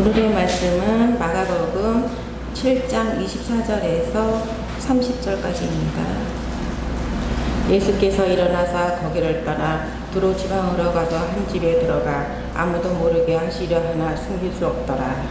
오늘의 말씀은 마가복음 7장 24절에서 30절까지입니다. 예수께서 일어나사 거기를 떠나 두로 지방으로 가서 한 집에 들어가 아무도 모르게 하시려 하나 숨길 수 없더라.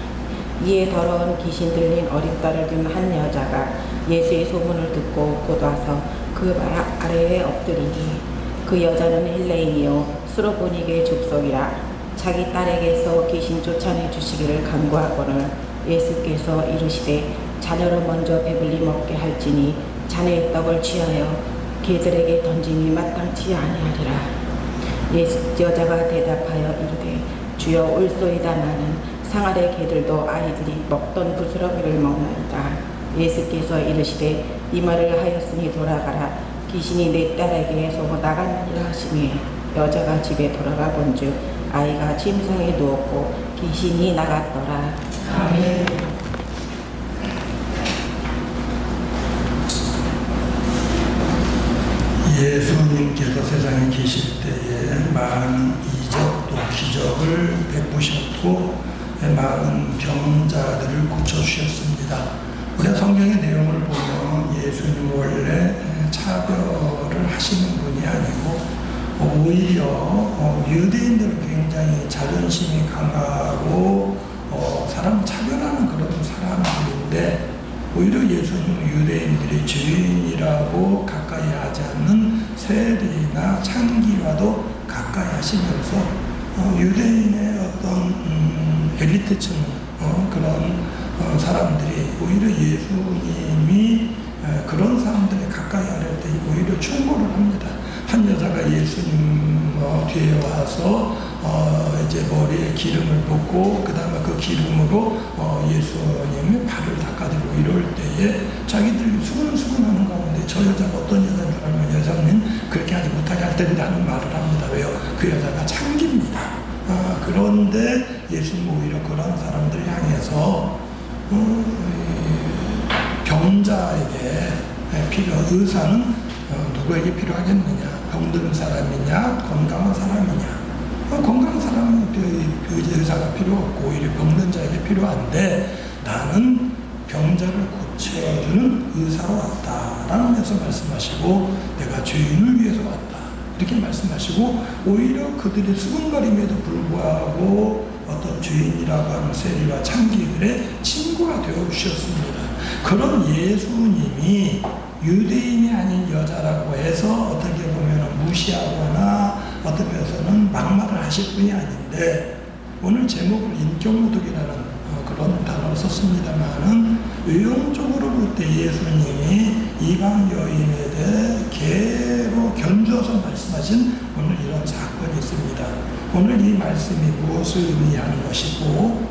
이에 더러운 귀신 들린 어린 딸을 둔 한 여자가 예수의 소문을 듣고 곧 와서 그 발 아래에 엎드리니, 그 여자는 헬레인이요 수로보니게 족속이라. 자기 딸에게서 귀신 쫓아내 주시기를 간구하거늘 예수께서 이르시되 자녀를 먼저 배불리 먹게 할지니 자네의 떡을 취하여 개들에게 던짐이 마땅치 아니하리라. 여자가 대답하여 이르되 주여 올소이다. 나는 상아래 개들도 아이들이 먹던 부스러기를 먹나이다. 예수께서 이르시되 이 말을 하였으니 돌아가라. 귀신이 내 딸에게서 나갔느니라 하시니, 여자가 집에 돌아가 본즉 아이가 침상에 누웠고 귀신이 나갔더라. 아멘. 예수님께서 세상에 계실 때에 많은 이적 또 기적을 베푸셨고 많은 병자들을 고쳐주셨습니다. 우리가 성경의 내용을 보면 예수님 원래 차별을 하시는 분이 아니고 오히려 유대인들은 굉장히 자존심이 강하고 사람 차별하는 그런 사람들인데, 오히려 예수님은 유대인들이 죄인이라고 가까이 하지 않는 세리나 창기와도 가까이 하시면서 유대인의 어떤 엘리트층 그런 사람들이 오히려 예수님이 그런 사람들이 가까이 하려 때 오히려 충고를 합니다. 한 여자가 예수님 뒤에 와서 이제 머리에 기름을 붓고 그 다음에 그 기름으로 예수님의 발을 닦아드리고 이럴 때에 자기들이 수근수근하는 가운데 저 여자가 어떤 여자인 줄 알면 여자는 그렇게 하지 못하게 할 텐데 하는 말을 합니다. 왜요? 그 여자가 창기입니다. 그런데 예수님 오히려 그런 사람들을 향해서 병자에게 필요한 의사는 누구에게 필요하겠느냐? 병든 사람이냐? 건강한 사람이냐? 건강한 사람은 의사가 필요 없고 오히려 병든 자에게 필요한데, 나는 병자를 고쳐주는 의사로 왔다라는 데서 말씀하시고, 내가 죄인을 위해서 왔다 이렇게 말씀하시고, 오히려 그들이 수군거림에도 불구하고 어떤 죄인이라고 하는 세리와 창기들의 친구가 되어주셨습니다. 그런 예수님이 유대인이 아닌 여자라고 해서 어떻게 보면 무시하거나 어떻게 해서는 막말을 하실 분이 아닌데, 오늘 제목을 인격모독이라는 그런 단어를 썼습니다만은 외형적으로 볼 때 예수님이 이방 여인에 대해 개로 견주어서 말씀하신 오늘 이런 사건이 있습니다. 오늘 이 말씀이 무엇을 의미하는 것이고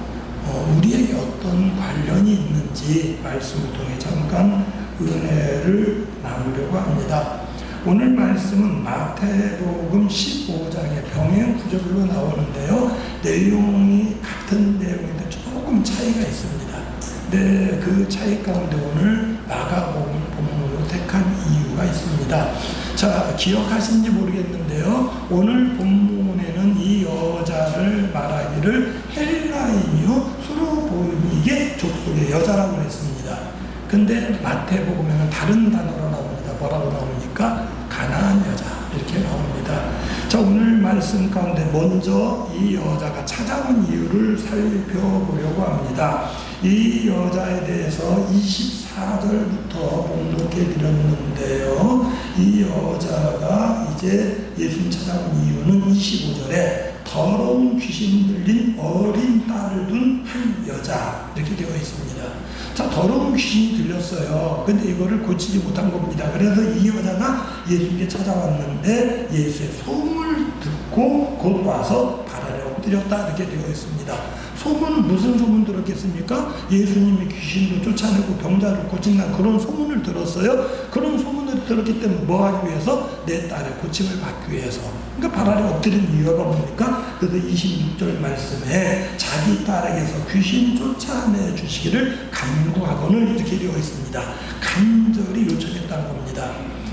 우리에게 어떤 관련이 있는지 말씀을 통해 잠깐 은혜를 나누려고 합니다. 오늘 말씀은 마태복음 15장의 병행 구절로 나오는데요. 내용이 같은 내용인데 조금 차이가 있습니다. 네, 그 차이 가운데 오늘 마가복음 본문으로 택한 이유가 있습니다. 자, 기억하신지 모르겠는데요. 오늘 본문에는 이 여자를 말하기를 헬라인이요 수로보니게 족속의 여자라고 했습니다. 근데 마태복음에는 다른 단어로 나옵니다. 뭐라고 나옵니까? 가나안 여자 이렇게 나옵니다. 자, 오늘 말씀 가운데 먼저 이 여자가 찾아온 이유를 살펴보려고 합니다. 이 여자에 대해서 24절부터 봉독해 드렸는데요. 이 여자가 이제 예수님 찾아온 이유는 25절에 더러운 귀신 들린 어린 딸을 둔 한 여자 이렇게 되어 있습니다. 자, 더러운 귀신이 들렸어요. 근데 이거를 고치지 못한 겁니다. 그래서 이 여자가 예수님께 찾아왔는데 예수의 소문을 듣고 곧 와서 발 아래 엎드렸다 이렇게 되어 있습니다. 소문은 무슨 소문 들었겠습니까? 예수님이 귀신도 쫓아내고 병자를 고친다는 그런 소문을 들었어요. 그런 소문을 들었기 때문에 뭐 하기 위해서? 내 딸의 고침을 받기 위해서. 그러니까 발 아래 엎드린 이유가 뭡니까? 그래서 26절 말씀에 자기 딸에게서 귀신 쫓아내 주시기를 간구하고는 이렇게 되어 있습니다. 간절히 요청했다는 겁니다.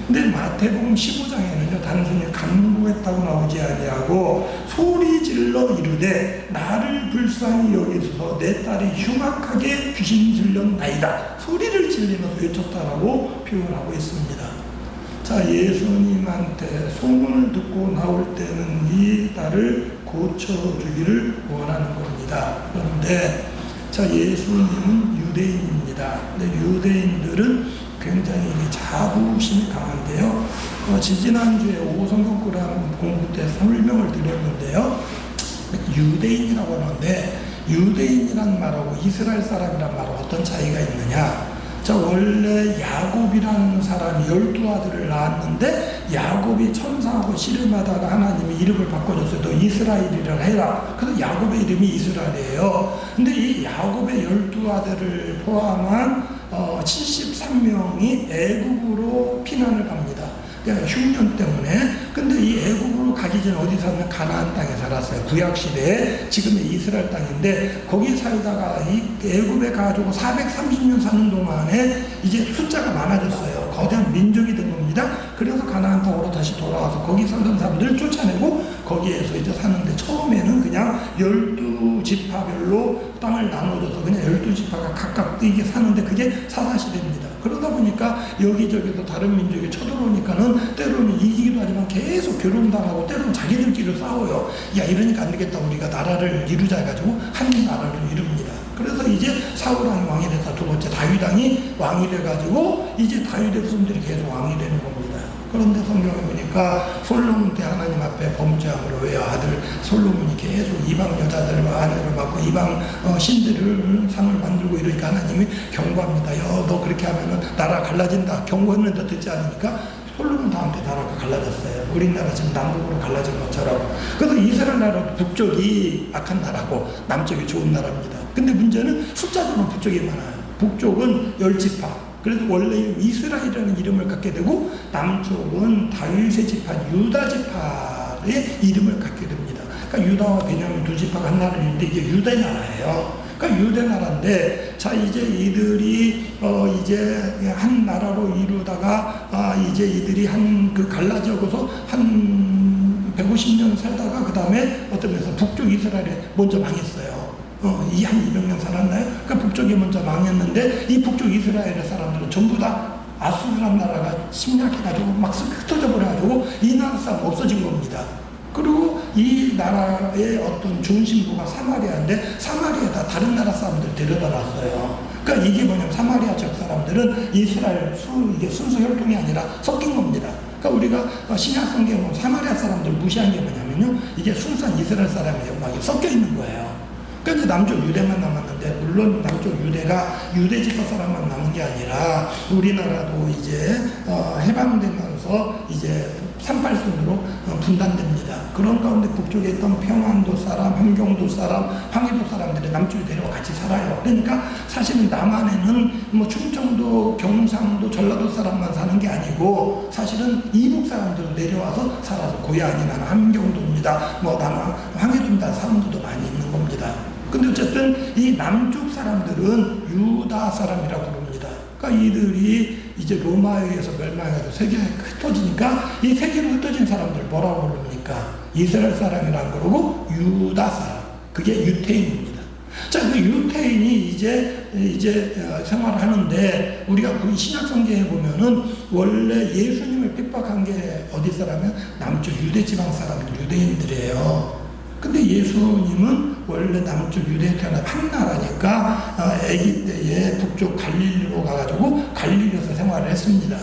근데 마태복음 15장에는요 단순히 간구했다고 나오지 아니하고 소리 질러 이르되 나를 불쌍히 여기소서 내 딸이 흉악하게 귀신 들렸나이다. 소리를 지르면서 외쳤다라고 표현하고 있습니다. 자, 예수님한테 소문을 듣고 나올 때는 이 딸을 고쳐주기를 원하는 겁니다. 그런데 자, 예수님은 유대인입니다. 근데 유대인들은 굉장히 자부심이 강한데요. 지지난주에 오성경구랑 공부 때 설명을 드렸는데요. 유대인이라고 하는데 유대인이란 말하고 이스라엘 사람이란 말하고 어떤 차이가 있느냐. 자, 원래 야곱이라는 사람이 12아들을 낳았는데 야곱이 천사하고 씨름하다가 하나님이 이름을 바꿔줬어요. 너 이스라엘이라 해라. 그래서 야곱의 이름이 이스라엘이에요. 근데 이 야곱의 12아들을 포함한 73명이 애국으로 피난을 갑니다. 그러니까 흉년 때문에. 근데 이 애국으로 가기 전에 어디 살면 가나안 땅에 살았어요. 구약시대에 지금의 이스라엘 땅인데 거기 살다가 이 애국에 가지고 430년 사는 동안에 이제 숫자가 많아졌어요. 거대한 민족이 된 겁니다. 그래서 가나안 땅으로 다시 돌아와서 거기 살던 사람들을 쫓아내고 거기에서 이제 사는데 처음에는 그냥 12지파별로 땅을 나눠줘서 그냥 12지파가 각각 이게 사는데 그게 사사시대입니다. 그러다 보니까 여기저기서 다른 민족이 쳐들어오니까는 때로는 이기기도 하지만 계속 괴롭힘당하고 때로는 자기들끼리 싸워요. 야, 이러니까 안 되겠다. 우리가 나라를 이루자 해가지고 한 나라를 이룹니다. 그래서 이제 사울왕이 왕이 돼서 두 번째 다윗왕이 왕이 돼가지고 이제 다윗의 후손들이 계속 왕이 되는 겁니다. 그런데 성경에 보니까 솔로몬 때 하나님 앞에 범죄함으로 왜 아들 솔로몬이 계속 이방 여자들과 아내를 맡고 이방 신들을 상을 만들고 이러니까 하나님이 경고합니다. 너 그렇게 하면은 나라 갈라진다. 경고했는데 듣지 않으니까 솔로몬 다음때 나라가 갈라졌어요. 우리나라 지금 남북으로 갈라진 것처럼. 그래서 이스라엘 나라도 북쪽이 악한 나라고 남쪽이 좋은 나라입니다. 근데 문제는 숫자적으로 북쪽이 많아요. 북쪽은 10지파. 그래서 원래 이스라엘이라는 이름을 갖게 되고 남쪽은 다윗의 지파 유다 지파의 이름을 갖게 됩니다. 그러니까 유다와 베냐민 두 지파가 한 나라인데 이게 유대 나라예요. 그러니까 유대 나라인데 자 이제 이들이 이제 한 나라로 이루다가 이제 이들이 한 그 갈라져서 한 150년 살다가 그 다음에 어떤 면에서 북쪽 이스라엘이 먼저 망했어요. 이 한 200년 살았나요? 그러니까 북쪽이 먼저 망했는데 이 북쪽 이스라엘의 사람들은 전부 다 아수르란 나라가 침략해가지고 막 흩어져 버려가지고 이 나라 사람 없어진 겁니다. 그리고 이 나라의 어떤 중심부가 사마리아인데 사마리아에다 다른 나라 사람들 데려다 놨어요. 그러니까 이게 뭐냐면 사마리아 지역 사람들은 이스라엘 이게 순수 혈통이 아니라 섞인 겁니다. 그러니까 우리가 신약 성경에 보면 사마리아 사람들 무시한 게 뭐냐면요. 이게 순수한 이스라엘 사람이에요. 막 섞여 있는 거예요. 그러니까 이제 남쪽 유대만 남았는데 물론 남쪽 유대가 유대 지파 사람만 남은 게 아니라 우리나라도 이제 해방되면서 이제 38순으로 분단됩니다. 그런 가운데 북쪽에 있던 평안도 사람, 함경도 사람, 황해도 사람들이 남쪽에 내려와 같이 살아요. 그러니까 사실은 남한에는 뭐 충청도, 경상도, 전라도 사람만 사는 게 아니고 사실은 이북 사람들은 내려와서 살아서 고향이 나는 함경도입니다. 뭐 남한 황해도입니다. 사람들도 많이 있는 겁니다. 근데 어쨌든 이 남쪽 사람들은 유다 사람이라고 부릅니다. 그러니까 이들이 이제 로마에 의해서 멸망해서 세계에 흩어지니까 이 세계로 흩어진 사람들 뭐라고 부릅니까? 이스라엘 사람이라는 거고 유다 사람. 그게 유태인입니다. 자, 그 유태인이 이제 생활을 하는데 우리가 그 신약 성경에 보면은 원래 예수님을 핍박한 게 어디 사람이면 남쪽 유대 지방 사람들, 유대인들이에요. 근데 예수님은 원래 남쪽 유대에 태어난 한 나라니까 아기 때에 북쪽 갈릴리로 가가지고 갈릴리에서 생활을 했습니다.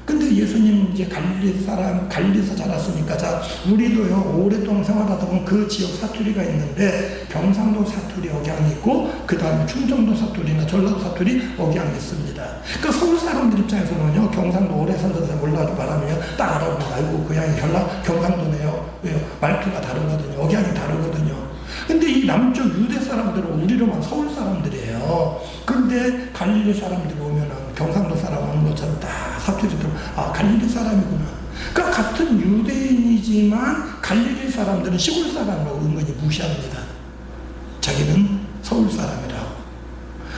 근데 예수님 이제 갈릴리에서 자랐으니까 자 우리도요 오랫동안 생활하다 보면 그 지역 사투리가 있는데 경상도 사투리 억양이 있고 그 다음에 충청도 사투리나 전라도 사투리 억양이 있습니다. 그러니까 서울 사람들 입장에서는요 경상도 오래 살던 사람 올라가지고 말하면 딱 알아보면 알고 고향이 경상도네요. 왜요? 말투가 다르거든요. 억양이 다르거든요. 근데 이 남쪽 유대 사람들은 우리로만 서울 사람들이에요. 그런데 갈릴리 사람들이 오면은 경상도 사람 오는 것처럼 딱 사투리 들으면 아 갈릴리 사람이구나. 그러니까 같은 유대인이지만 갈릴리 사람들은 시골 사람이라고 은근히 무시합니다. 자기는 서울 사람이라고.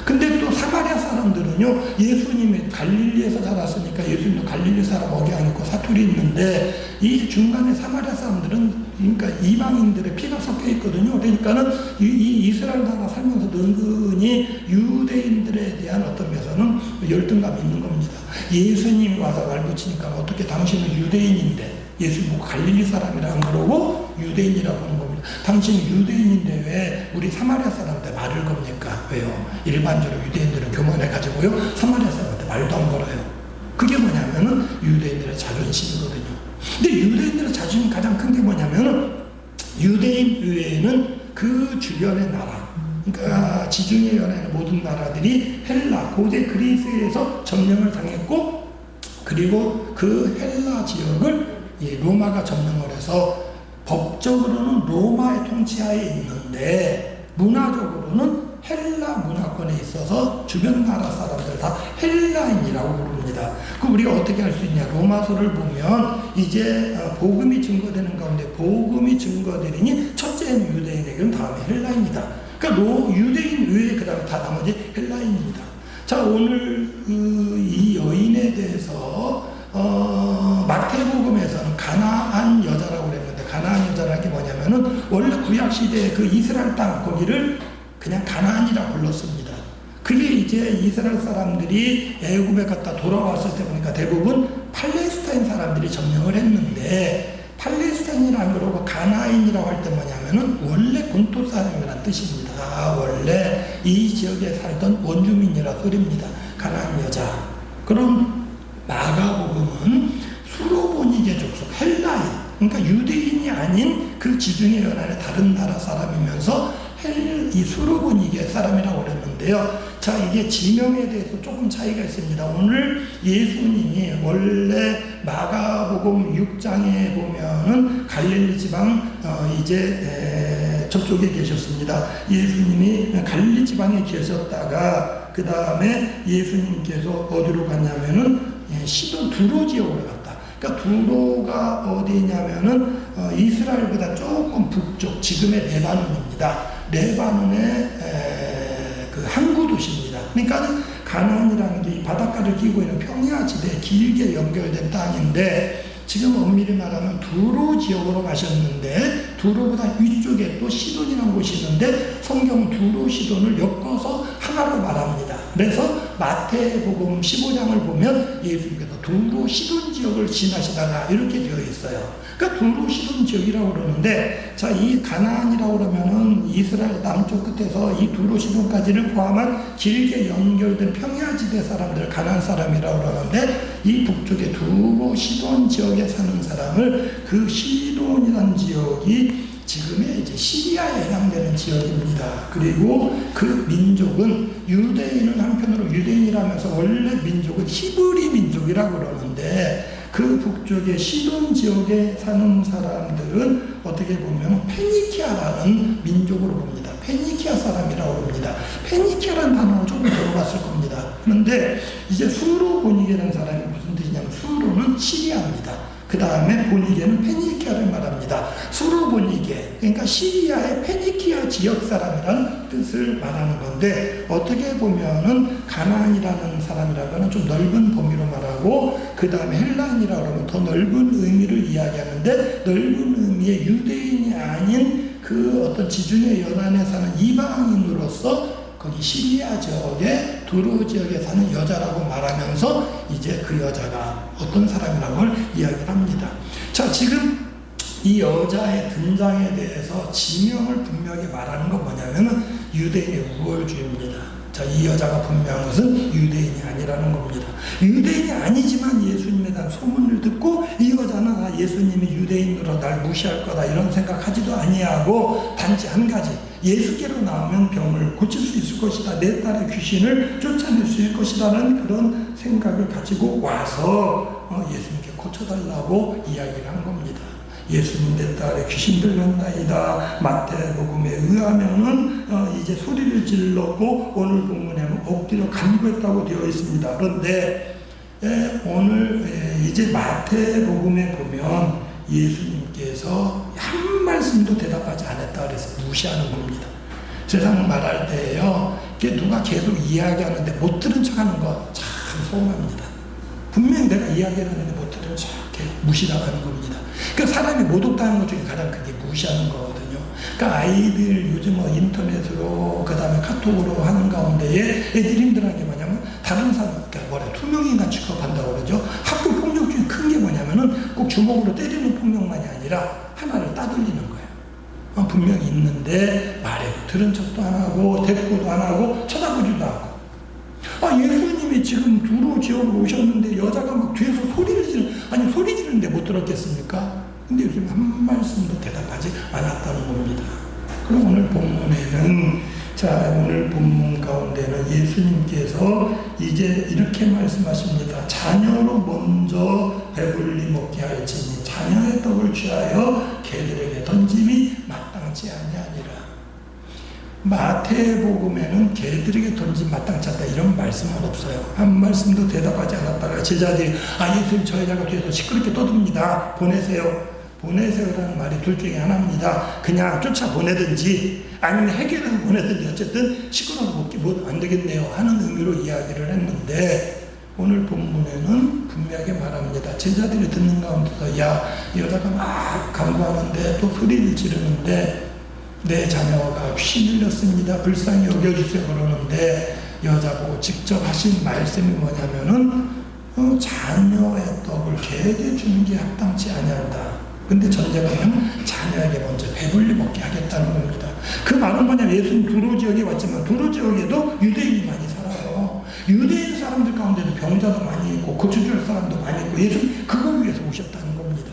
근데 또 사마리아 사람들은요, 예수님이 갈릴리에서 자랐으니까 예수님도 갈릴리 사람 억양 있고 사투리 있는데, 이 중간에 사마리아 사람들은 그러니까 이방인들의 피가 섞여 있거든요. 그러니까는 이 이스라엘 나라 살면서 은근히 유대인들에 대한 어떤 면에서는 열등감이 있는 겁니다. 예수님이 와서 말 붙이니까 어떻게 당신은 유대인인데, 예수님 뭐 갈릴리 사람이라 안 그러고 유대인이라고 하는 겁니다. 당신이 유대인인데 왜 우리 사마리아 사람한테 말을 겁니까? 왜요? 일반적으로 유대인들은 교만해가지고요, 사마리아 사람한테 말도 안 걸어요. 그게 뭐냐면은 유대인들의 자존심이거든요. 근데 유대인들의 자존심 가장 큰 게 뭐냐면은, 유대인 외에는 그 주변의 나라, 그러니까 지중해 연안의 모든 나라들이 헬라, 고대 그리스에서 점령을 당했고, 그리고 그 헬라 지역을 로마가 점령을 해서 법적으로는 로마의 통치하에 있는데 문화적으로는 헬라 문화권에 있어서 주변 나라 사람들 다 헬라인이라고 부릅니다. 그럼 우리가 어떻게 할 수 있냐? 로마서를 보면 이제 복음이 증거되는 가운데 복음이 증거되니 첫째는 유대인에게는 다음에 헬라인이다. 그러니까 유대인 외에 그 다음에 다 나머지 헬라인입니다. 자, 오늘 이 여인에 대해서 마태복음에서는 가나안 여자라고 그랬는데, 가나안 여자라는 게 뭐냐면은 원래 구약시대의 그 이스라엘 땅 거기를 그냥 가나안이라 불렀습니다. 그게 이제 이스라엘 사람들이 애굽에 갔다 돌아왔을 때 보니까 대부분 팔레스타인 사람들이 점령을 했는데, 팔레스타인이라는 그러고 가나안이라고 할 때 뭐냐면은 원래 본토 사람이라는 뜻입니다. 원래 이 지역에 살던 원주민이라 소리입니다. 가나안 여자. 그럼 마가복음은 수로보니게 족속 헬라인, 그러니까 유대인이 아닌 그 지중해 연안의 다른 나라 사람이면서 이 수로보니게 사람이라고 그랬는데요. 자, 이게 지명에 대해서 조금 차이가 있습니다. 오늘 예수님이 원래 마가복음 6장에 보면은 갈릴리 지방 저쪽에 계셨습니다. 예수님이 갈릴리 지방에 계셨다가 그 다음에 예수님께서 어디로 갔냐면은 시돈 두로 지역으로 갔다. 그러니까 두로가 어디냐면은 이스라엘보다 조금 북쪽, 지금의 레바논입니다. 레바논의 그 항구 도시입니다. 그러니까 가나안이라는 게 바닷가를 끼고 있는 평야지대에 길게 연결된 땅인데, 지금 엄밀히 말하면 두로 지역으로 가셨는데, 두로보다 위쪽에 또 시돈이라는 곳이 있는데 성경은 두로 시돈을 엮어서 하나로 말합니다. 그래서 마태복음 15장을 보면 예수님께서 두로 시돈 지역을 지나시다가 이렇게 되어 있어요. 그러니까 두로 시돈 지역이라고 그러는데, 자, 이 가나안이라고 그러면은 이스라엘 남쪽 끝에서 이 두로 시돈까지를 포함한 길게 연결된 평야지대 사람들, 가나안 사람이라고 그러는데, 이 북쪽에 두로 시돈 지역에 사는 사람을, 그 시돈이라는 지역이 지금의 이제 시리아에 해당되는 지역입니다. 그리고 그 민족은, 유대인은 한편으로 유대인이라면서 원래 민족은 히브리 민족이라고 그러는데, 그 북쪽의 시돈 지역에 사는 사람들은 어떻게 보면 페니키아라는 민족으로 봅니다. 페니키아 사람이라고 합니다. 페니키아라는 단어를 조금 들어봤을 겁니다. 그런데 이제 수로보니게라는 사람이 무슨 뜻이냐면, 수로는 시리아입니다. 그 다음에 보니게는 페니키아를 말합니다. 수로보니게, 그러니까 시리아의 페니키아 지역 사람이라는 뜻을 말하는 건데, 어떻게 보면은 가나안이라는 사람이라고 하는 좀 넓은 범위로 말하고, 그 다음에 헬라인이라고 하면 더 넓은 의미를 이야기하는데, 넓은 의미의 유대인이 아닌 그 어떤 지중해 연안에 사는 이방인으로서 거기 시리아 지역에 두로 지역에 사는 여자라고 말하면서 이제 그 여자가 어떤 사람이라는 걸 이야기를 합니다. 자, 지금 이 여자의 등장에 대해서 지명을 분명히 말하는 건 뭐냐면은 유대인의 우월주의입니다. 자, 이 여자가 분명한 것은 유대인이 아니라는 겁니다. 유대인이 아니지만 예수님에 대한 소문을 듣고 이 여자는 예수님이 유대인으로 날 무시할 거다 이런 생각하지도 아니하고, 단지 한 가지, 예수께로 나오면 병을 고칠 수 있을 것이다, 내 딸의 귀신을 쫓아낼 수 있을 것이라는 그런 생각을 가지고 와서 예수님께 고쳐달라고 이야기를 한 겁니다. 예수님 내 딸에 귀신 들렸나이다. 마태복음에 의하면은 이제 소리를 질렀고 오늘 본문에는 엎드려 간구했다고 되어 있습니다. 그런데 오늘 이제 마태복음에 보면 예수님께서 한 말씀도 대답하지 않았다 그래서 무시하는 겁니다. 세상 말할 때에요, 그게 누가 계속 이야기하는데 못 들은 척하는 거 참 서운합니다. 분명히 내가 이야기하는데 못 들은 척 이렇게 무시당하는 겁니다. 그러니까 사람이 모독당하는 것 중에 가장 크게 무시하는 거거든요. 그러니까 아이들 요즘 뭐 인터넷으로 그다음에 카톡으로 하는 가운데에 애들이 힘들어하는 게 뭐냐면 다른 사람, 그러니까 투명인간 취급한다고 그러죠. 학교 폭력 중에 큰 게 뭐냐면은 꼭 주먹으로 때리는 폭력만이 아니라 하나를 따돌리는 거예요. 분명히 있는데 말해도 들은 척도 안 하고 대꾸도 안 하고 쳐다보지도 않고. 예수님이 지금 두로 지역으로 오셨는데 여자가 막 뒤에서 소리를 아니 소리 지르는데 못 들었겠습니까? 근데 예수님 한 말씀도 대답하지 않았다는 겁니다. 그럼 오늘 본문에는 오늘 본문 가운데는 예수님께서 이제 이렇게 말씀하십니다. 자녀로 먼저 배불리 먹게 할지니 자녀의 떡을 취하여 개들에게 던짐이 마땅치 아니하니라. 마태복음에는 개들에게 던짐 마땅치 않다 이런 말씀은 없어요. 한 말씀도 대답하지 않았다가 제자들이 예수님 저 여자가 뒤에서 시끄럽게 떠듭니다. 보내세요라는 말이 둘 중에 하나입니다. 그냥 쫓아보내든지 아니면 해결해서 보내든지 어쨌든 시끄러워서 안 되겠네요 하는 의미로 이야기를 했는데 오늘 본문에는 분명하게 말합니다. 제자들이 듣는 가운데서 이 여자가 막 간구하는데 또 소리를 지르는데 내 자녀가 피 흘렸습니다. 불쌍히 여겨주세요 그러는데 여자 보고 직접 하신 말씀이 뭐냐면은 자녀의 떡을 개에게 주는 게 합당치 아니한다. 근데 전제가 뭐냐면 자녀에게 먼저 배불리 먹게 하겠다는 겁니다. 그 말은 뭐냐면 예수님 두로 지역에 왔지만 두로 지역에도 유대인이 많이 살아요. 유대인 사람들 가운데도 병자도 많이 있고 고쳐줄 사람도 많이 있고 예수님 그걸 위해서 오셨다는 겁니다.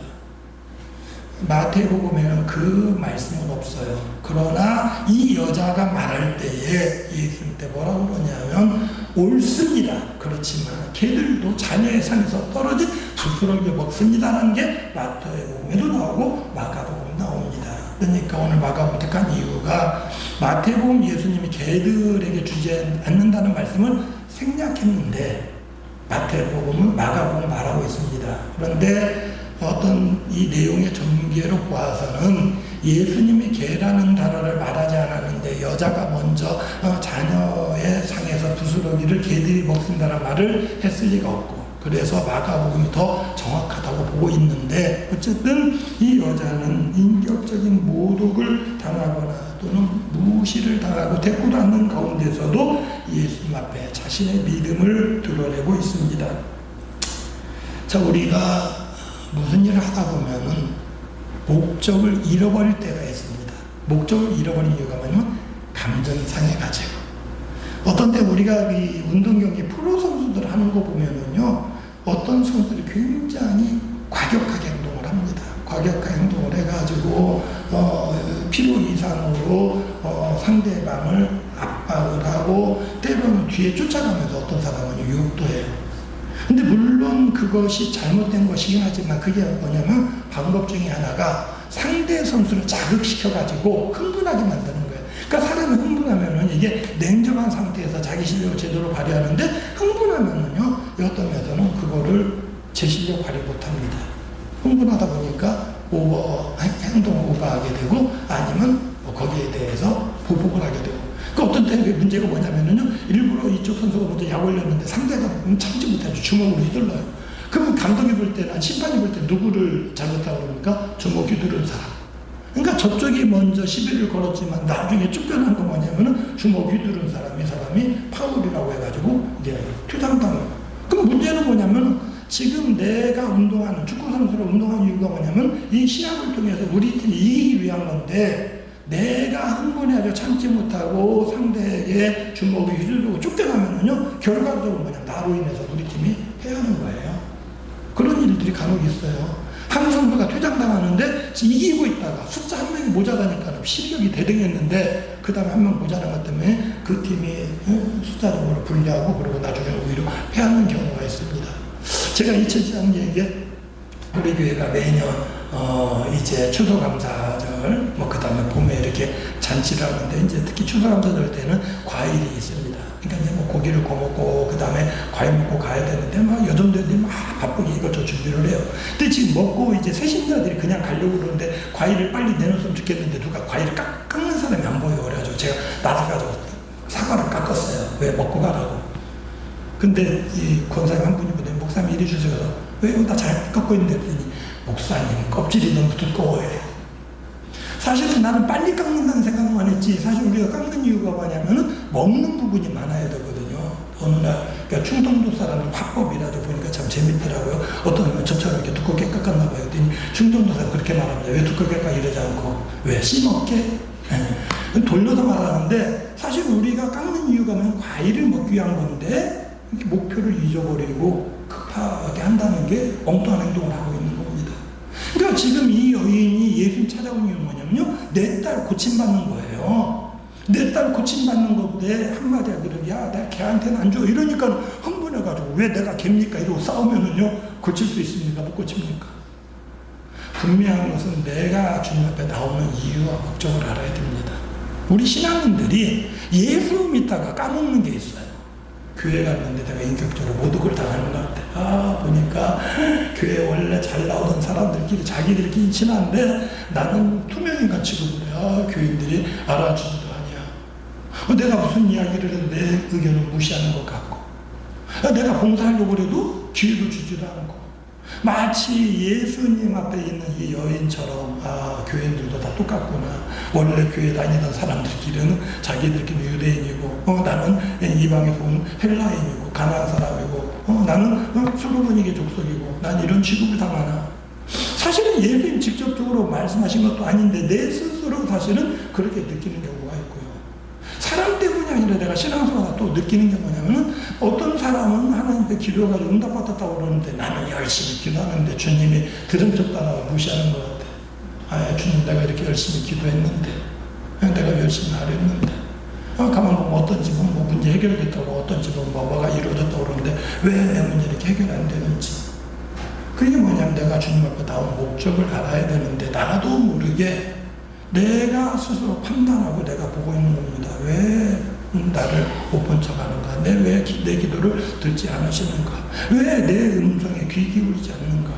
마태복음에는 그 말씀은 없어요. 그러나 이 여자가 말할 때에 예수님 때 뭐라고 그러냐면 옳습니다. 그렇지만 개들도 자녀의 상에서 떨어진 부스러기 먹습니다라는 게 마태복음에도 나오고 마가복음 나옵니다. 그러니까 오늘 마가복음 택한 이유가 마태복음 예수님이 개들에게 주지 않는다는 말씀을 생략했는데 마태복음은 마가복음 말하고 있습니다. 그런데 어떤 이 내용의 전개로 보아서는 예수님이 개라는 단어를 말하지 않았는데 여자가 먼저 자녀의 상에서 부스러기를 개들이 먹습니다라는 말을 했을 리가 없고 그래서 마가복음이 더 정확하다고 보고 있는데 어쨌든 이 여자는 인격적인 모독을 당하거나 또는 무시를 당하고 대꾸도 않는 가운데서도 예수님 앞에 자신의 믿음을 드러내고 있습니다. 자, 우리가 무슨 일을 하다 보면은 목적을 잃어버릴 때가 있습니다. 목적을 잃어버린 이유가 뭐냐면 감정이 상해가지고. 어떤 때 우리가 이 운동 경기 프로 선수들 하는 거 보면은요, 어떤 선수들이 굉장히 과격하게 행동을 합니다. 과격하게 행동을 해가지고 필요 이상으로 상대방을 압박을 하고 때로는 뒤에 쫓아가면서 어떤 사람은 유혹도 해요. 근데 물론 그것이 잘못된 것이긴 하지만 그게 뭐냐면 방법 중에 하나가 상대 선수를 자극시켜가지고 흥분하게 만드는 거예요. 그러니까 사람이 흥분하면은 이게 냉정한 상태에서 자기 실력을 제대로 발휘하는데 흥분하면은요, 어떤 면에서는 그거를 제 실력 발휘 못합니다. 흥분하다 보니까 행동 오버하게 되고 아니면 거기에 대해서 보복을 하게 되고. 그 어떤 때는 문제가 뭐냐면요, 일부러 이쪽 선수가 먼저 약 올렸는데 상대가 참지 못해서 주먹으로 휘둘러요. 그러면 감독이 볼 때는, 심판이 볼 때 누구를 잘못하고 그럽니까? 주먹 휘두른 사람. 그러니까 저쪽이 먼저 시비를 걸었지만 나중에 쫓겨난 거 뭐냐면은 주먹 휘두른 사람, 이 사람이 파울이라고 해가지고 이제 퇴장당해요. 그럼 문제는 뭐냐면 지금 내가 운동하는, 축구 선수로 운동하는 이유가 뭐냐면 이 시합을 통해서 우리 팀이 이기기 위한 건데 내가 흥분해서 참지 못하고 상대에게 주먹이 휘두르고 쫓겨나면은요, 결과적으로 뭐냐, 나로 인해서 우리 팀이 패하는 거예요. 그런 일들이 간혹 있어요. 한 선수가 퇴장당하는데 이기고 있다가 숫자 한 명이 모자라니까 실력이 대등했는데 그 다음에 한 명 모자란 것 때문에 그 팀이 숫자적으로 불리하고 그리고 나중에는 오히려 패하는 경우가 있습니다. 제가 잊혀지지 않는 게 우리 교회가 매년 이제 추수감사절 그 다음에 봄에 이렇게 잔치를 하는데 이제 특히 추수감사절 때는 과일이 있습니다. 그러니까 이제 뭐 고기를 구워 먹고 그 다음에 과일 먹고 가야 되는데 막 여전들이 막 바쁘게 이것저것 준비를 해요. 근데 지금 먹고 이제 새신자들이 그냥 가려고 그러는데 과일을 빨리 내놓으면 좋겠는데 누가 과일을 깎는 사람이 안 보여요. 그래가지고 제가 나서가지고 사과를 깎았어요. 왜? 먹고 가라고. 근데 이 권사님 한 분이 보더니 목사님 이리 주세요. 왜 이거 다 잘 깎고 있는데 그랬더니 목사님 껍질이 너무 두꺼워요. 사실은 나는 빨리 깎는다는 생각만 했지 사실 우리가 깎는 이유가 뭐냐면은 먹는 부분이 많아야 되거든요. 어느 날 그러니까 충청도 사람은 화법이라도 보니까 참 재밌더라고요. 어떤 분 저처럼 이렇게 두껍게 깎았나 봐요. 그랬더니 충청도 사람 그렇게 말합니다. 왜 두껍게 깎아 이러지 않고 왜 씹먹게? 돌려서 말하는데 사실 우리가 깎는 이유가 뭐냐면 과일을 먹기 위한 건데 이렇게 목표를 잊어버리고 급하게 한다는 게 엉뚱한 행동을 하고 있는 겁니다. 그러니까 지금 이 여인이 예수님 찾아온 이유는 뭐냐면요. 내 딸 고침받는 거예요. 내 딸 고침받는 건데 한마디 하기를 야 내가 걔한테는 안 줘. 이러니까 흥분해가지고 왜 내가 걔입니까? 이러고 싸우면은요. 고칠 수 있습니까? 못 고칩니까? 분명한 것은 내가 주님 앞에 나오는 이유와 목적을 알아야 됩니다. 우리 신앙인들이 예수 믿다가 까먹는 게 있어요. 교회 갔는데 내가 인격적으로 모독을 당하는 것 같아. 아, 보니까 교회 원래 잘 나오던 사람들끼리 자기들끼리 친한데 나는 투명인간 취급을 해. 아, 교인들이 알아주지도 아니야. 내가 무슨 이야기를 해도 내 의견을 무시하는 것 같고. 내가 봉사하려고 해도 기회도 주지도 않고. 마치 예수님 앞에 있는 이 여인처럼 아 교인들도 다 똑같구나. 원래 교회 다니던 사람들끼리는 자기들끼리 유대인이고 나는 이방에서 온 헬라인이고 가나안 사람이고 나는 솔로몬에게 족속이고 난 이런 취급을 당하나. 사실은 예수님 직접적으로 말씀하신 것도 아닌데 내 스스로 사실은 그렇게 느끼는 경우가 있고요. 사람 때문이 아니라 내가 신앙생활 또 느끼는 게 뭐냐면은 어떤 사람은 하나님께 기도해가지고 응답받았다고 그러는데 나는 열심히 기도하는데 주님이 들은 척 따라가 무시하는 것 같아. 아, 주님 내가 이렇게 열심히 기도했는데 내가 열심히 하랬는데 가만 보면 어떤 집은 뭐 문제 해결됐다고 어떤 집은 뭐가 이루어졌다고 그러는데 왜 내 문제 이렇게 해결 안 되는지. 그게 뭐냐면 내가 주님 앞에 나온 목적을 알아야 되는데 나도 모르게 내가 스스로 판단하고 내가 보고 있는 겁니다. 왜 나를 못 본 척하는가? 왜 내 기도를 듣지 않으시는가? 왜 내 음성에 귀 기울이지 않는가?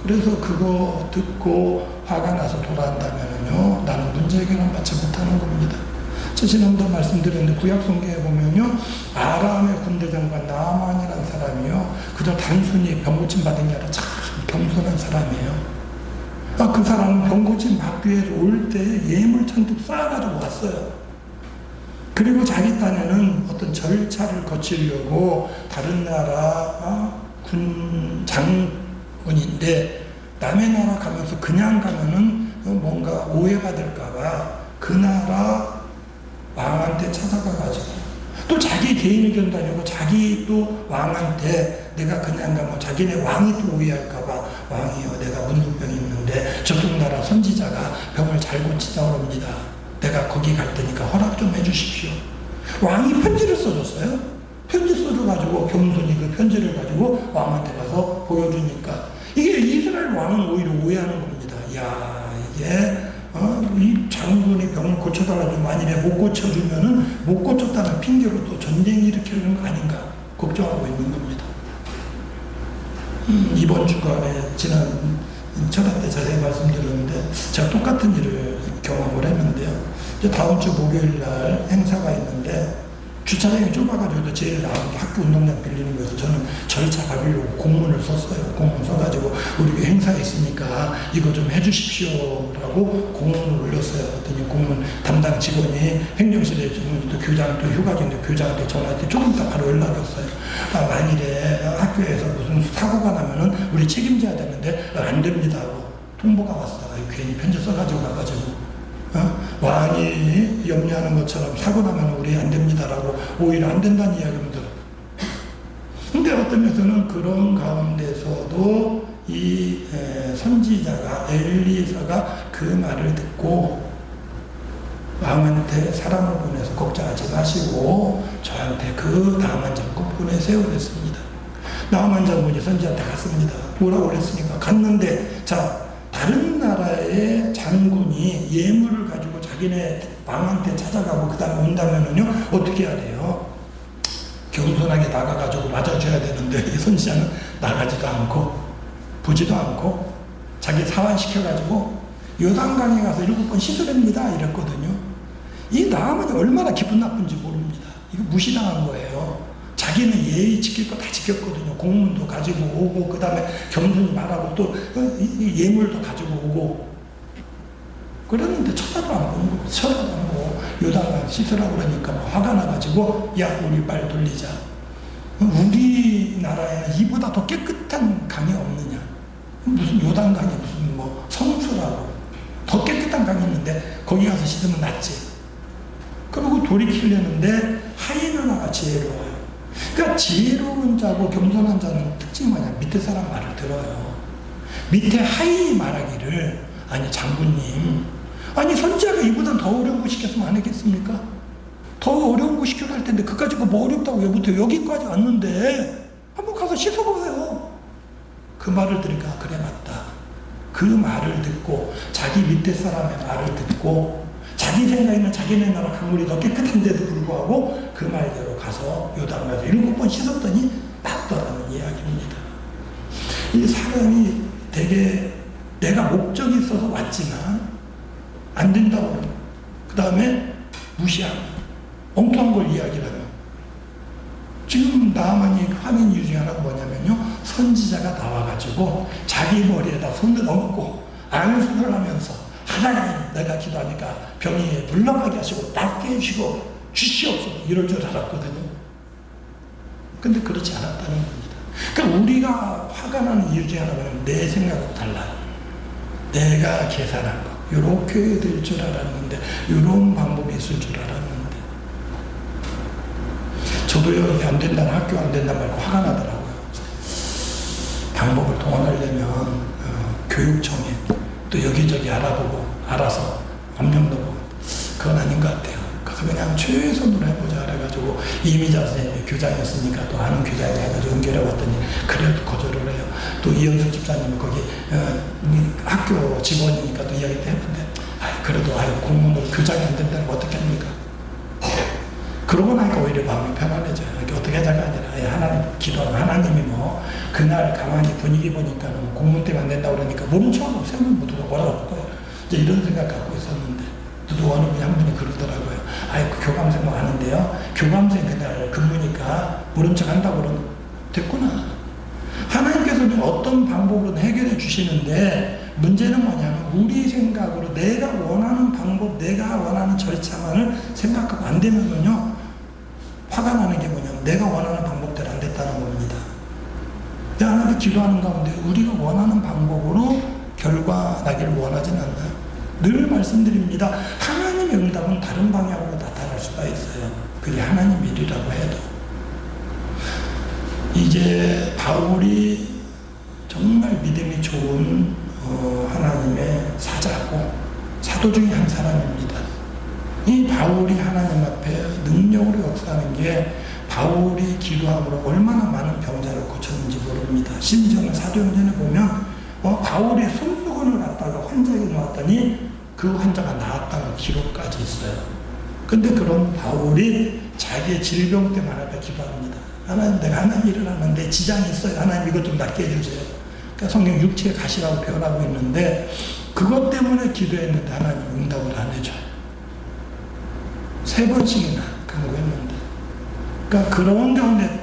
그래서 그거 듣고 화가 나서 돌아간다면요, 나는 문제 해결은 받지 못하는 겁니다. 저 지난번에 말씀드렸는데 구약 성경에 보면요, 아람의 군대장관 나아만이라는 사람이요, 그저 단순히 병고침 받은 게 아니라 참 겸손한 사람이에요. 그 사람은 병고침 받기 위해서 올 때 예물 잔뜩 쌓아가지고 왔어요. 그리고 자기 딴에는 어떤 절차를 거치려고 다른 나라 군 장군인데 남의 나라 가면서 그냥 가면은 뭔가 오해받을까봐 그 나라 왕한테 찾아가가지고 또 자기 개인 의견도 아니고 자기 또 왕한테 내가 그냥 가면 자기네 왕이 또 오해할까봐 왕이요 내가 문둥병이 있는데 저쪽 나라 선지자가 병을 잘 고치자고 합니다. 내가 거기 갈 테니까 허락 좀 해주십시오. 왕이 편지를 써줬어요. 편지 써줘가지고 겸손히 그 편지를 가지고 왕한테 가서 보여주니까 이게 이스라엘 왕은 오히려 오해하는 겁니다. 야 이게 이 장군이 병을 고쳐달라고 만일에 못 고쳐주면은 못 고쳤다는 핑계로 또 전쟁 일으키는 거 아닌가 걱정하고 있는 겁니다. 이번 주간에 지난 철학 때 자세히 말씀드렸는데 제가 똑같은 일을 경험을 했는데요. 이제 다음 주 목요일 날 행사가 있는데 주차장이 좁아가지고 제일 나은 게 학교 운동장 빌리는 거여서 저는 절차 밟으려고 공문을 썼어요. 공문 써가지고 우리 행사에 있으니까 이거 좀 해주십시오 라고 공문을 올렸어요. 그랬더니 공문 담당 직원이 행정실에 지금 또 교장 또 휴가 중인데 교장한테 전화했더니 조금 있다 바로 연락이 왔어요. 만일에 학교에서 무슨 사고가 나면은 우리 책임져야 되는데 안 됩니다 하고 통보가 왔어요. 괜히 편지 써가지고 가가지고 왕이 염려하는 것처럼 사고 나면 우리 안 됩니다라고 오히려 안 된다는 이야기를 들어요. 근데 어떤 면에서는 그런 가운데서도 이 선지자가 엘리사가 그 말을 듣고 왕한테 사람을 보내서 걱정하지 마시고 저한테 그 나만 장군 보내세요 그랬습니다. 나만 장군이 선지자한테 갔습니다. 뭐라고 그랬습니까? 갔는데 자 다른 나라의 장군이 예물을 가지고 자기네 왕한테 찾아가고 그 다음에 온다면은요 어떻게 해야 돼요? 겸손하게 나가가지고 맞아줘야 되는데 이 선지자는 나가지도 않고 보지도 않고 자기 사환시켜가지고 요단강에 가서 7번 씻으랍니다 이랬거든요. 이 나아만이 얼마나 기분 나쁜지 모릅니다. 이거 무시당한 거예요. 자기는 예의 지킬 거 다 지켰거든요. 공문도 가지고 오고, 그 다음에 겸손히 말하고, 또 예물도 가지고 오고. 그랬는데 쳐다도 안 보고, 쳐다도 안 보고, 요단강 씻으라고 그러니까 화가 나가지고, 야, 우리 말 돌리자. 우리나라에는 이보다 더 깨끗한 강이 없느냐. 무슨 요단강이 무슨 뭐 성수라고. 더 깨끗한 강이 있는데, 거기 가서 씻으면 낫지. 그리고 돌이키려는데, 하이나나가 지혜로워요. 그러니까 지혜로운 자고 겸손한 자는 특징이 뭐냐. 밑에 사람 말을 들어요. 밑에 하인이 말하기를, 아니 장군님, 아니 선지자가 이보다 더 어려운 거 시켰으면 안 했겠습니까? 더 어려운 거 시켜도 할 텐데 그까짓 거 뭐 어렵다고 왜 못해? 여기까지 왔는데 한번 가서 씻어보세요. 그 말을 들으니까 그래 맞다. 그 말을 듣고 자기 밑에 사람의 말을 듣고 자기 생각에는 자기네 나라 강물이 더 깨끗한데도 불구하고 그 말대로 가서 요단강에서 7번 씻었더니 낫더라는 이야기입니다. 이 사람이 되게 내가 목적이 있어서 왔지만 안 된다고 그 다음에 무시하고 엉뚱한 걸 이야기하면 지금 나만이 화낸 이유 중에 하나가 뭐냐면요. 선지자가 나와가지고 자기 머리에다 손을 얹고 안수를 하면서 하나님 내가 기도하니까 병이 물러가게 하시고 낫게 해주시고 주시옵소서 이럴 줄 알았거든요. 근데 그렇지 않았다는 겁니다. 그러니까 우리가 화가 나는 이유 중에 하나는 내 생각은 달라요. 내가 계산한 거 이렇게 될 줄 알았는데 이런 방법이 있을 줄 알았는데 저도요 이게 안 된다는 학교 안 된다 말고 화가 나더라고요. 방법을 동원하려면 교육청에 또 여기저기 알아보고 알아서 압력도 보고 그건 아닌 것 같아요. 그래서 그냥 최선으로 해보자 그래가지고 이미자 선생님이 교장이었으니까 또 아는 교장이 해가지고 연결해봤더니 그래도 거절을 해요. 또 이현수 집사님은 거기 학교 직원이니까 또 이야기도 했는데 그래도 공무원으로 교장이 안 된다는 거 어떻게 합니까? 그러고 나니까 오히려 마음이 편안해져요. 이렇게 어떻게 하자가 아니라 하나님 기도하면 하나님이 뭐 그날 가만히 분위기 보니까 공문 때문에 안 된다고 그러니까 모른 척하고 세우면 누가 뭐라고 할 거예요. 이제 이런 생각 갖고 있었는데 또 어느 분이 한 분이 그러더라고요. 그 교감생 뭐 하는데요. 교감생 그날 근무니까 모른 척 한다고 그러면 됐구나. 하나님께서는 어떤 방법으로 해결해 주시는데 문제는 뭐냐면 우리 생각으로 내가 원하는 방법, 내가 원하는 절차만을 생각하고 안 되면요 화가 나는 게 뭐냐면 내가 원하는 방법대로 안 됐다는 겁니다. 하나님 기도하는 가운데 우리가 원하는 방법으로 결과 나기를 원하지는 않나요? 늘 말씀드립니다. 하나님의 응답은 다른 방향으로 나타날 수가 있어요. 그게 하나님 일이라고 해도. 이제 바울이 정말 믿음이 좋은 하나님의 사자고 사도 중에 한 사람입니다. 이 바울이 하나님 앞에 능력으로 역사하는 게 바울이 기도함으로 얼마나 많은 병자를 고쳤는지 모릅니다. 심지어는 사도행전에 보면 바울이 손수건을 갖다가 환자에게 놓았더니 그 환자가 나았다는 기록까지 있어요. 근데 그런 바울이 자기의 질병 때만 앞에 기도합니다. 하나님 내가 하나님 일을 하는데 지장이 있어요. 하나님 이것 좀 낫게 해주세요. 그러니까 성경 육체의 가시라고 표현하고 있는데 그것 때문에 기도했는데 하나님 응답을 안 해줘요. 3번씩이나 간구했는데 그러니까 그런 가운데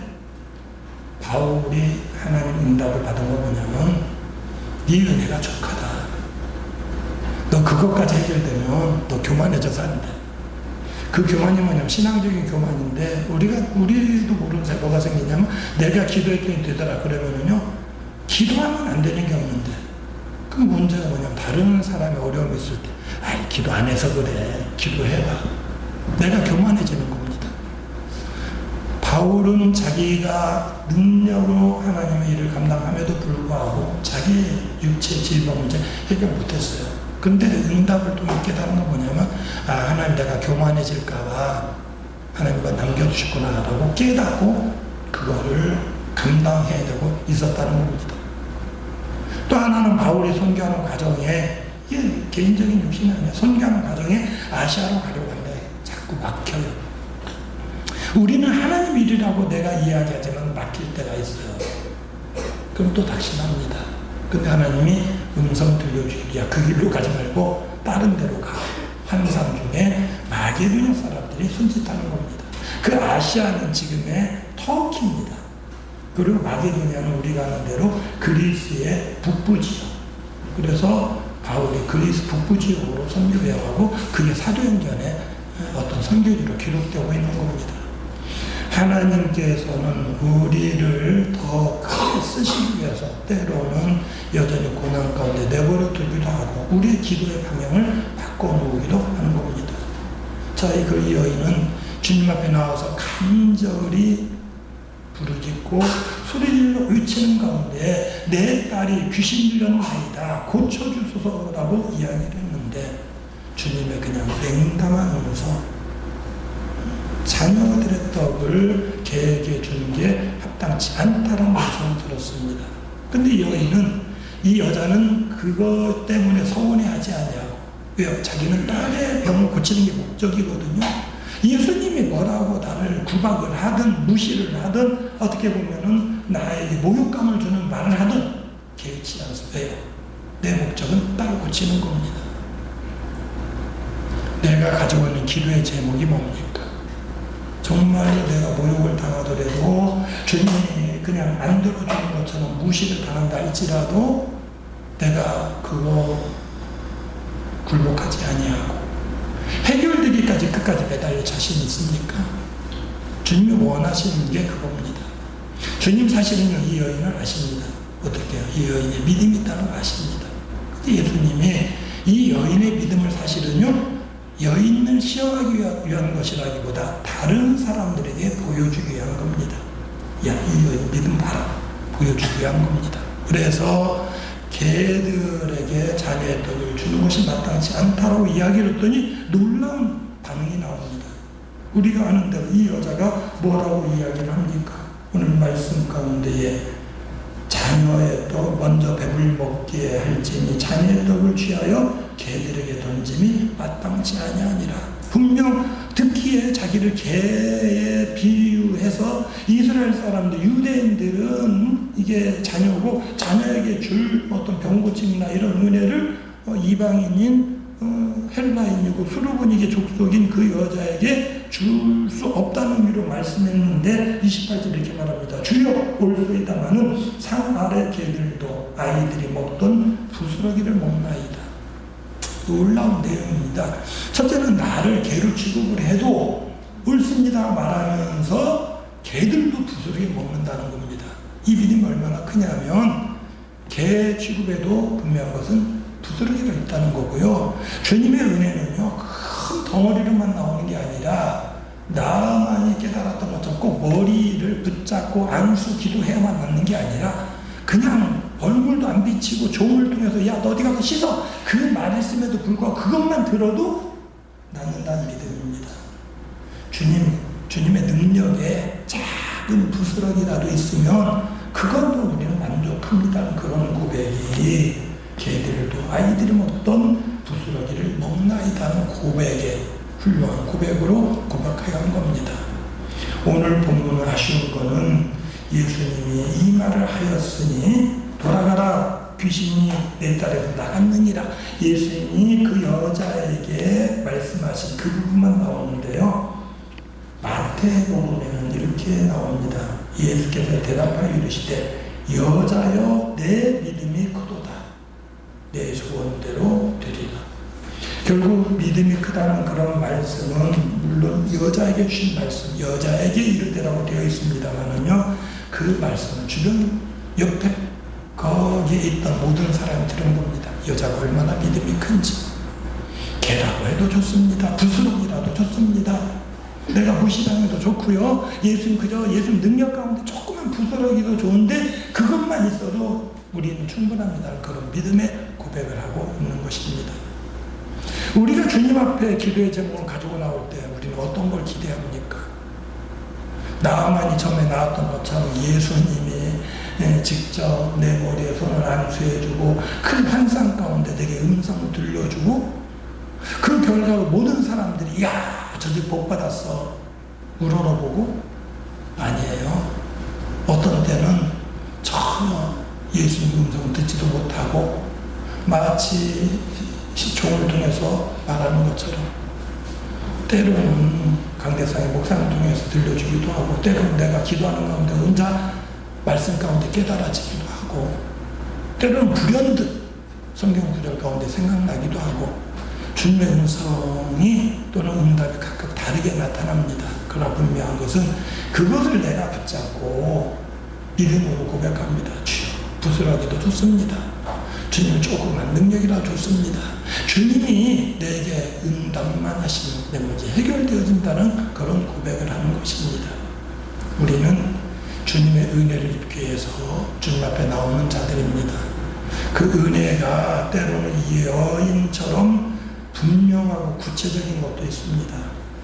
바울이 하나님 응답을 받은 거 뭐냐면 네 은혜가 족하다. 너 그것까지 해결되면 너 교만해져서 안 돼. 그 교만이 뭐냐면 신앙적인 교만인데 우리도 모르는 새 뭐가 생기냐면 내가 기도했더니 되더라 그러면은요 기도하면 안 되는 게 없는데 그 문제가 뭐냐면 다른 사람이 어려움이 있을 때 기도 안 해서 그래 기도해봐 내가 교만해지는 겁니다. 바울은 자기가 능력으로 하나님의 일을 감당함에도 불구하고 자기 육체의 질병 문제 해결 못했어요. 근데 응답을 통해 깨달은 건 뭐냐면 하나님 내가 교만해질까봐 하나님 이거 남겨두셨구나 라고 깨닫고 그거를 감당해야 되고 있었다는 겁니다. 또 하나는 바울이 선교하는 과정에 이게 개인적인 욕심이 아니야. 선교하는 과정에 아시아로 가려고 하는데 자꾸 막혀요. 우리는 하나님 일이라고 내가 이야기하지만 막힐 때가 있어요. 그럼 또 다시납니다. 근데 하나님이 음성 들려주기야 그 길로 가지 말고 다른 데로 가. 환상 중에 마게도냐 사람들이 손짓하는 겁니다. 그 아시아는 지금의 터키입니다. 그리고 마게도냐는 우리가 아는 대로 그리스의 북부지역. 그래서 바울이 그리스 북부 지역으로 선교해 가고 그게 사도행전에 어떤 선교지로 기록되고 있는 겁니다. 하나님께서는 우리를 더 크게 쓰시기 위해서 때로는 여전히 고난 가운데 내버려 두기도 하고 우리의 기도의 방향을 바꿔놓기도 하는 겁니다. 자, 이 여인은 주님 앞에 나와서 간절히 부르짖고 소리질러 외치는 가운데 내 딸이 귀신 들렸나이다 고쳐주소서라고 이야기를 했는데 주님의 그냥 냉담한 음성, 자녀들의 떡을 개에게 주는 게 합당치 않다는 음성을 들었습니다. 근데 이 여자는 그것 때문에 서운해하지 아니하고, 왜요? 자기는 딸의 병을 고치는 게 목적이거든요. 예수님이 뭐라고 나를 구박을 하든 무시를 하든 어떻게 보면은 나에게 모욕감을 주는 말을 하든 개의치 않습니다. 내 목적은 딸을 고치는 겁니다. 내가 가지고 있는 기도의 제목이 뭡니까? 정말로 내가 모욕을 당하더라도 주님이 그냥 안 들어주는 것처럼 무시를 당한다 할지라도 내가 그거 굴복하지 아니하고 해결되기까지 끝까지 매달릴 자신이 있습니까? 주님이 원하시는 게 그겁니다. 주님 사실은요, 이 여인을 아십니다. 어떻게 해요? 이 여인의 믿음이 있다는 걸 아십니다. 근데 예수님이 이 여인의 믿음을 사실은요, 여인을 시험하기 위한 것이라기보다 다른 사람들에게 보여주기 위한 겁니다. 야, 이 여인 믿음 봐라. 보여주기 위한 겁니다. 그래서 개들에게 자녀의 떡을 주는 것이 마땅치 않다라고 이야기를 했더니 놀라운 반응이 나옵니다. 우리가 아는 대로 이 여자가 뭐라고 이야기를 합니까? 오늘 말씀 가운데에 자녀의 떡 먼저 배불리 먹게 할지니 자녀의 떡을 취하여 개들에게 던짐이 마땅치 아니하니라. 분명 듣기에 자기를 개에 비유해서 이스라엘 사람들, 유대인들은 이게 자녀고 자녀에게 줄 어떤 병고침이나 이런 은혜를 이방인인 헬라인이고 수르보니게 족속인 그 여자에게 줄 수 없다는 의미로 말씀했는데 28절 이렇게 말합니다. 주여 올소이다마는 상 아래 개들도 아이들이 먹던 부스러기를 먹나이다. 놀라운 내용입니다. 첫째는 나를 개로 취급을 해도 옳습니다 말하면서 개들도 부스러기 먹는다는 겁니다. 이 믿음이 얼마나 크냐면 개 취급에도 분명한 것은 부스러기가 있다는 거고요. 주님의 은혜는요, 큰 덩어리로만 나오는 게 아니라 나만이 깨달았던 것처럼 꼭 머리를 붙잡고 안수 기도해야만 낫는 게 아니라 그냥 얼굴도 안 비치고 종을 통해서 야 너 어디 가서 씻어 그 말했음에도 불구하고 그것만 들어도 낫는다는 믿음입니다. 주님의 능력에 작은 부스러기라도 있으면 그것도 우리는 만족합니다. 그런 고백이 개들도 아이들이 먹던 부스러기를 먹나이다는 고백에 훌륭한 고백으로 고백해야 하는 겁니다. 오늘 본문은 아쉬운 거는 예수님이 이 말을 하였으니 돌아가라 귀신이 내 딸에서 나갔느니라 예수님이 그 여자에게 말씀하신 그 부분만 나오는데요. 마태복음에는 이렇게 나옵니다. 예수께서 대답하여 이르시되 여자여 내 믿음이 크도다 내 소원대로 되리라. 결국 믿음이 크다는 그런 말씀은 물론 여자에게 주신 말씀, 여자에게 이르되라고 되어 있습니다만은요, 그 말씀을 주변 옆에 거기에 있던 모든 사람이 들은 겁니다. 여자가 얼마나 믿음이 큰지. 개라고 해도 좋습니다. 부스러기라도 좋습니다. 내가 무시당해도 좋고요. 예수님 능력 가운데 조그만 부스러기도 좋은데 그것만 있어도 우리는 충분합니다. 그런 믿음의 고백을 하고 있는 것입니다. 우리가 주님 앞에 기도의 제목을 가지고 나올 때 우리는 어떤 걸 기대합니까? 나만이 처음에 나왔던 것처럼 예수님이 직접 내 머리에 손을 안수해주고 큰 환상 가운데 내게 음성을 들려주고 그 결과로 모든 사람들이 야 저기 복 받았어 우러러보고 아니에요. 어떤 때는 전혀 예수님 음성을 듣지도 못하고 마치 종을 통해서 말하는 것처럼 때로는 강대상의 목사를 통해서 들려주기도 하고, 때로는 내가 기도하는 가운데 혼자 말씀 가운데 깨달아지기도 하고, 때로는 불현듯 성경 구절 가운데 생각나기도 하고, 주님의 음성이 또는 응답이 각각 다르게 나타납니다. 그러나 분명한 것은 그것을 내가 붙잡고 믿음으로 고백합니다. 주여, 부스러기도 좋습니다. 주님 조그만 능력이라 좋습니다. 주님이 내게 응답만 하시면 내 문제 해결되어진다는 그런 고백을 하는 것입니다. 우리는 주님의 은혜를 입기 위해서 주님 앞에 나오는 자들입니다. 그 은혜가 때로는 이 여인처럼 분명하고 구체적인 것도 있습니다.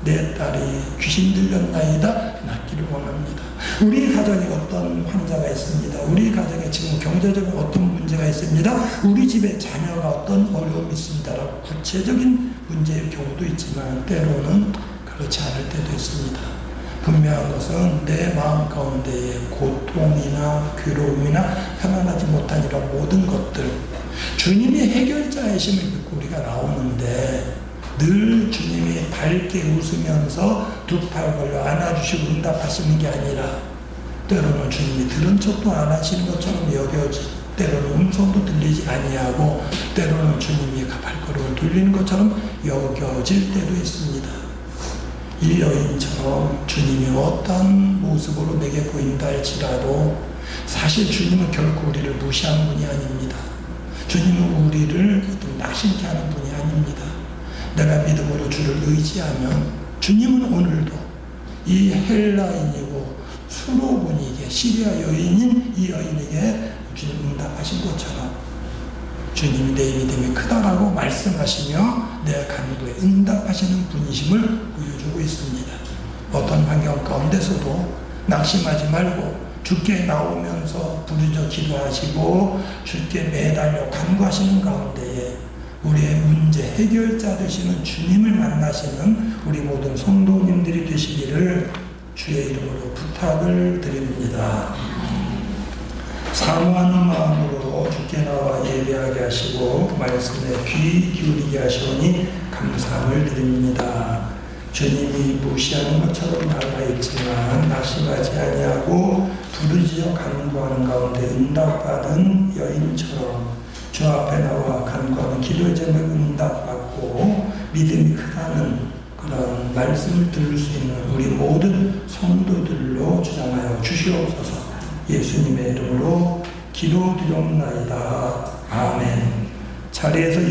내 딸이 귀신 들렸나이다, 낫기를 원합니다. 우리 가정에 어떤 환자가 있습니다. 우리 가정에 지금 경제적인 어떤 문제가 있습니다. 우리 집에 자녀가 어떤 어려움이 있습니다. 라고 구체적인 문제의 경우도 있지만 때로는 그렇지 않을 때도 있습니다. 분명한 것은 내 마음 가운데의 고통이나 괴로움이나 평안하지 못한 이런 모든 것들, 주님이 해결자이심을 믿고 우리가 나오는데 늘 주님이 밝게 웃으면서 두 팔 걸려 안아주시고 응답하시는 게 아니라 때로는 주님이 들은 척도 안 하시는 것처럼 여겨지, 때로는 음성도 들리지 아니하고 때로는 주님이 발걸음을 돌리는 것처럼 여겨질 때도 있습니다. 이 여인처럼 주님이 어떤 모습으로 내게 보인다 할지라도 사실 주님은 결코 우리를 무시하는 분이 아닙니다. 주님은 우리를 낙심케 하는 분이 아닙니다. 내가 믿음으로 주를 의지하면 주님은 오늘도 이 헬라인이고 수로분에게, 시리아 여인인 이 여인에게 주님 응답하신 것처럼 주님이 내 믿음이 크다라고 말씀하시며 내 간구에 응답하시는 분이심을 보여주고 있습니다. 어떤 환경 가운데서도 낙심하지 말고 주께 나오면서 부르짖어 기도하시고 주께 매달려 간구하시는 가운데에 우리의 문제 해결자 되시는 주님을 만나시는 우리 모든 성도님들이 되시기를 주의 이름으로 부탁을 드립니다. 사모하는 마음으로 주께 나와 예배하게 하시고 말씀에 귀 기울이게 하시오니 감사함을 드립니다. 주님이 무시하는 것처럼 나아있지만 낙심하지 아니하고 부르짖어 간구하는 가운데 응답받은 여인처럼 주 앞에 나와 간구하는 기도의 제목을 응답받고 믿음이 크다는 그런 말씀을 들을 수 있는 우리 모든 성도들로 주장하여 주시옵소서. 예수님의 이름으로 기도드리옵나이다. 아멘. 자리에서